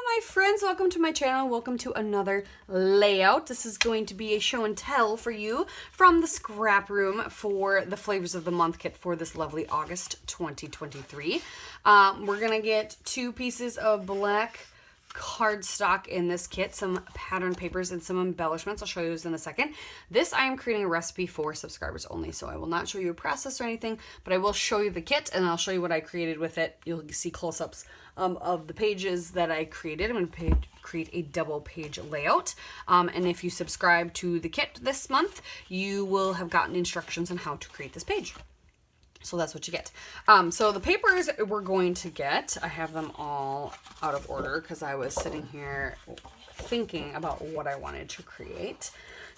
my friends, welcome to my channel. Welcome to another layout. This is going to be a show and tell for you from the scrap room for the flavors of the month kit for this lovely August 2023. We're gonna get 2 pieces of black cardstock in this kit, some pattern papers, and some embellishments. I'll show you those in a second. This I am creating a recipe for subscribers only, so I will not show you a process or anything, but I will show you the kit and I'll show you what I created with it. You'll see close-ups of the pages that I created. I'm going to create a double page layout, and if you subscribe to the kit this month, you will have gotten instructions on how to create this page. So that's what you get. So the papers we're going to get, I have them all out of order because I was sitting here thinking about what I wanted to create.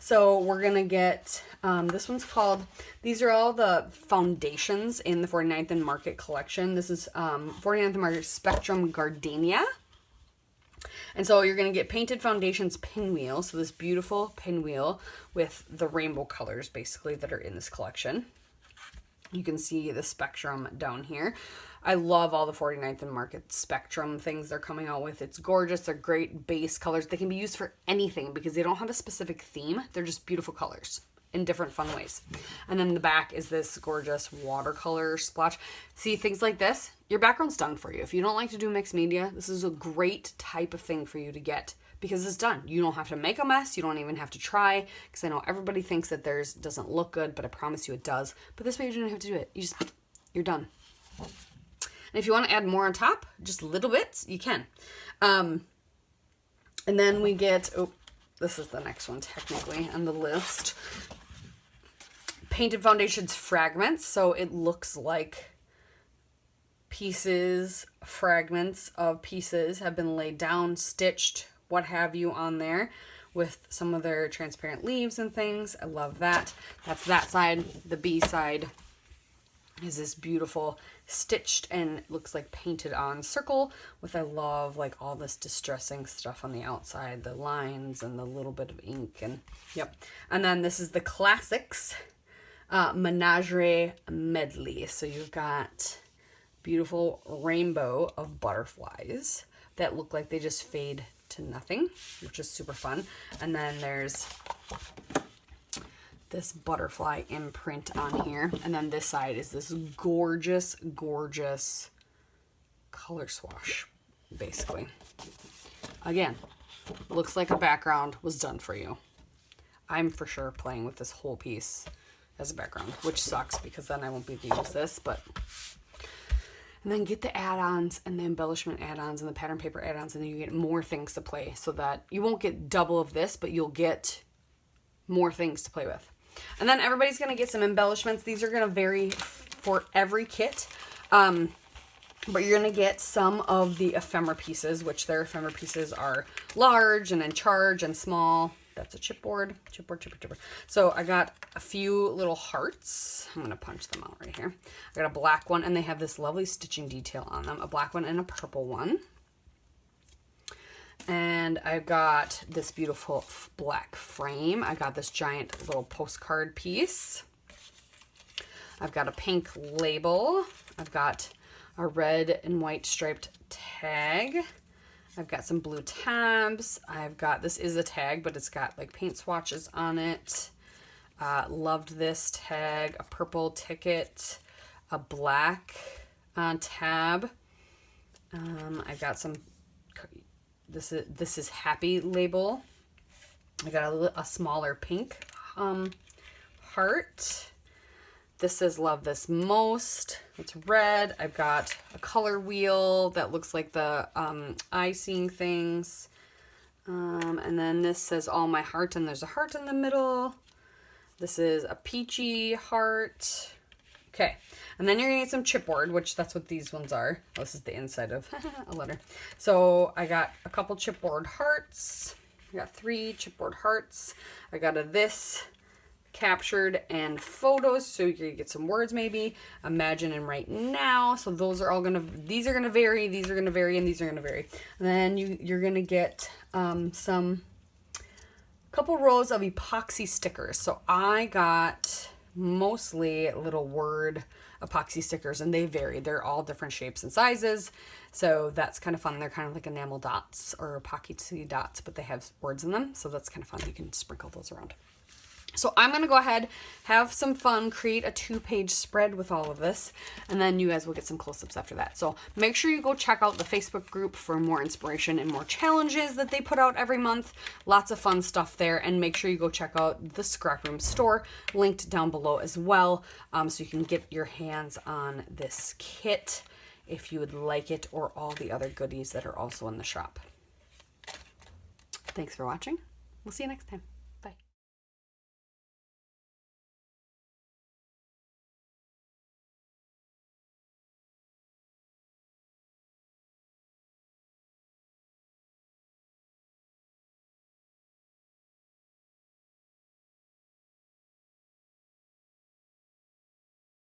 So we're going to get, this one's called, these are all the foundations in the 49th and Market collection. This is 49th and Market Spectrum Gardenia. And so you're going to get Painted Foundations pinwheel. So this beautiful pinwheel with the rainbow colors basically that are in this collection. You can see the spectrum down here. I love all the 49th and Market Spectrum things they're coming out with. It's gorgeous. They're great base colors. They can be used for anything because they don't have a specific theme. They're just beautiful colors in different fun ways. And then the back is this gorgeous watercolor splotch. See, things like this, your background's done for you. If you don't like to do mixed media, this is a great type of thing for you to get because it's done. You don't have to make a mess. You don't even have to try, because I know everybody thinks that theirs doesn't look good, but I promise you it does. But this way you don't have to do it. You're done. And if you want to add more on top, just little bits, you can. And then we get, oh, this is the next one technically on the list. Painted Foundations fragments. So it looks like pieces, fragments of pieces have been laid down, stitched, what have you on there with some of their transparent leaves and things. I love that. That's that side. The B side is this beautiful stitched and looks like painted on circle with, I love like all this distressing stuff on the outside, the lines and the little bit of ink, and yep. And then this is the classics menagerie medley. So you've got beautiful rainbow of butterflies that look like they just fade to nothing, which is super fun. And then there's this butterfly imprint on here. And then this side is this gorgeous, gorgeous color swash, basically. Again, looks like a background was done for you. I'm for sure playing with this whole piece as a background, which sucks because then I won't be able to use this, but... And then get the add-ons and the embellishment add-ons and the pattern paper add-ons, and then you get more things to play so that you won't get double of this, but you'll get more things to play with. And then everybody's going to get some embellishments. These are going to vary for every kit, but you're going to get some of the ephemera pieces, which their ephemera pieces are large and in charge and small. That's a chipboard. So I got a few little hearts. I'm going to punch them out right here. I got a black one, and they have this lovely stitching detail on them. A black one and a purple one. And I've got this beautiful black frame. I got this giant little postcard piece. I've got a pink label. I've got a red and white striped tag. I've got some blue tabs. I've got, this is a tag, but it's got like paint swatches on it. Loved this tag. A purple ticket, a black tab. I've got some, this is happy label. I got a smaller pink heart. This says love this most. It's red. I've got a color wheel that looks like the eye seeing things. And then this says all my heart, and there's a heart in the middle. This is a peachy heart. Okay. And then you're gonna get some chipboard, which that's what these ones are. Oh, this is the inside of a letter. So I got a couple chipboard hearts. I got 3 chipboard hearts. I got this captured and photos, so you can get some words, maybe imagine and right now. So those are all gonna, these are gonna vary, these are gonna vary, and these are gonna vary. And then you're gonna get some couple rows of epoxy stickers. So I got mostly little word epoxy stickers, and they vary. They're all different shapes and sizes, so that's kind of fun. They're kind of like enamel dots or epoxy dots, but they have words in them, so that's kind of fun. You can sprinkle those around. So I'm going to go ahead, have some fun, create a 2-page spread with all of this, and then you guys will get some close-ups after that. So make sure you go check out the Facebook group for more inspiration and more challenges that they put out every month. Lots of fun stuff there, and make sure you go check out the ScrapRoom store, linked down below as well, so you can get your hands on this kit if you would like it, or all the other goodies that are also in the shop. Thanks for watching. We'll see you next time.